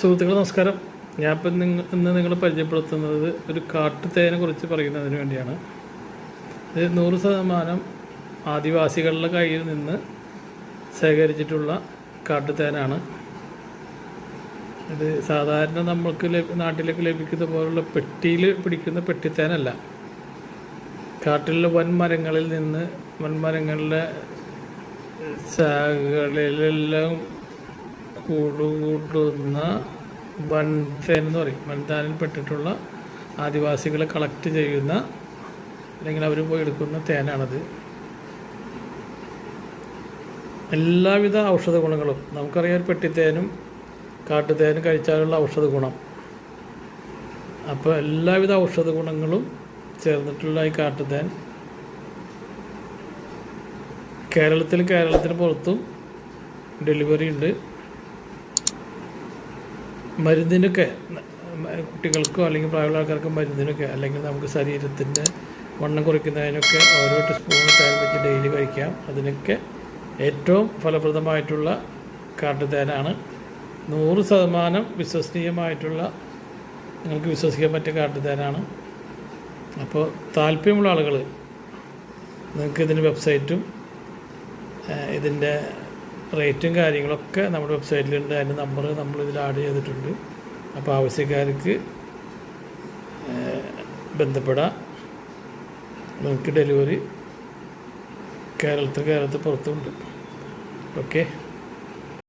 സുഹൃത്തുക്കളെ നമസ്കാരം. ഞാനിപ്പം ഇന്ന് നിങ്ങളെ പരിചയപ്പെടുത്തുന്നത് ഒരു കാട്ടുതേനെ കുറിച്ച് പറയുന്നതിന് വേണ്ടിയാണ്. ഇത് 100% ആദിവാസികളുടെ കയ്യിൽ നിന്ന് ശേഖരിച്ചിട്ടുള്ള കാട്ടുതേനാണ്. ഇത് സാധാരണ നമ്മൾക്ക് നാട്ടിലേക്ക് ലഭിക്കുന്ന പോലുള്ള പെട്ടിയിൽ പിടിക്കുന്ന പെട്ടിത്തേനല്ല. കാട്ടിലുള്ള വൻമരങ്ങളിൽ നിന്ന് വൻമരങ്ങളിലെ ശാഖകളിലെല്ലാം കൂടുകൂട്ടുന്ന വൻതേൻ എന്ന് പറയും. വൻതാനിൽ പെട്ടിട്ടുള്ള ആദിവാസികളെ കളക്ട് ചെയ്യുന്ന അല്ലെങ്കിൽ അവർ പോയി എടുക്കുന്ന തേനാണത്. എല്ലാവിധ ഔഷധ ഗുണങ്ങളും നമുക്കറിയാം. പെട്ടിത്തേനും കാട്ടുതേനും കഴിച്ചാലുള്ള ഔഷധ ഗുണം. അപ്പോൾ എല്ലാവിധ ഔഷധ ഗുണങ്ങളും ചേർന്നിട്ടുള്ള ഈ കാട്ടുതേൻ കേരളത്തിന് പുറത്തും ഡെലിവറി ഉണ്ട്. മരുന്നിനൊക്കെ കുട്ടികൾക്കോ അല്ലെങ്കിൽ പ്രായമുള്ള ആൾക്കാർക്കോ മരുന്നിനൊക്കെ അല്ലെങ്കിൽ നമുക്ക് ശരീരത്തിൻ്റെ വണ്ണം കുറയ്ക്കുന്നതിനൊക്കെ ഓരോ ടീസ്പൂൺ തേൻ വെച്ച് ഡെയിലി കഴിക്കാം. അതിനൊക്കെ ഏറ്റവും ഫലപ്രദമായിട്ടുള്ള കാട്ടുതേനാണ്. 100% വിശ്വസനീയമായിട്ടുള്ള നിങ്ങൾക്ക് വിശ്വസിക്കാൻ പറ്റിയ കാട്ടുതേനാണ്. അപ്പോൾ താല്പര്യമുള്ള ആളുകൾ നിങ്ങൾക്ക് ഇതിൻ്റെ വെബ്സൈറ്റും ഇതിൻ്റെ റേറ്റും കാര്യങ്ങളൊക്കെ നമ്മുടെ വെബ്സൈറ്റിലുണ്ട്. അതിൻ്റെ നമ്പർ നമ്മളിതിൽ ആഡ് ചെയ്തിട്ടുണ്ട്. അപ്പോൾ ആവശ്യക്കാർക്ക് ബന്ധപ്പെടാം. നിങ്ങൾക്ക് ഡെലിവറി കേരളത്തിൽ പുറത്തുണ്ട്. ഓക്കെ.